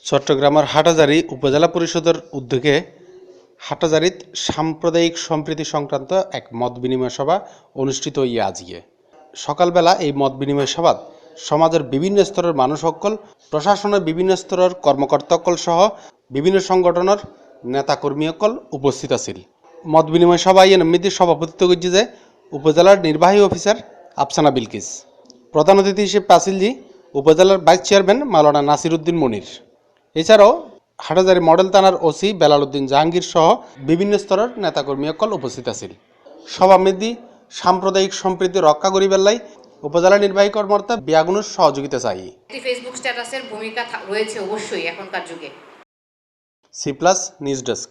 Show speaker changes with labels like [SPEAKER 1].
[SPEAKER 1] চট্টগ্রামের হাটহাজারী উপজেলা পরিষদের উদ্যোগে হাটহাজারীত সাম্প্রদায়িক সম্প্রীতি সংক্রান্ত এক মত বিনিময় সভা অনুষ্ঠিত হইয়া আজকে সকালবেলা এই মত বিনিময় সভাত সমাজের বিভিন্ন স্তরের মানুষ সকল প্রশাসনের বিভিন্ন স্তরের কর্মকর্তাসকল সহ বিভিন্ন সংগঠনের নেতাকর্মী সকল উপস্থিত আছিল। মত বিনিময় সভায় এমনিতে সভাপতিত্ব করছে যে উপজেলার নির্বাহী অফিসার আফসানা বিলকিস। প্রধান অতিথি হিসেবে আসিলজি উপজেলার ভাইস চেয়ারম্যান মাওলানা নাসির উদ্দিন মনির। এছাড়াও হাটহাজারী মডেল থানার ওসি বেলাল উদ্দিন জাহাঙ্গীর সহ বিভিন্ন স্তরের নেতাকর্মী সকল উপস্থিত আছিল। সভামেদি সাম্প্রদায়িক সম্প্রীতি রক্ষা করিবার লাই উপজেলা নির্বাহী কর্মকর্তা বিয়াগুনুর সহযোগিতা চাই।
[SPEAKER 2] ফেসবুক স্ট্যাটাসের ভূমিকা রয়েছে অবশ্যই এখনকার যুগে।
[SPEAKER 1] C+ news desk.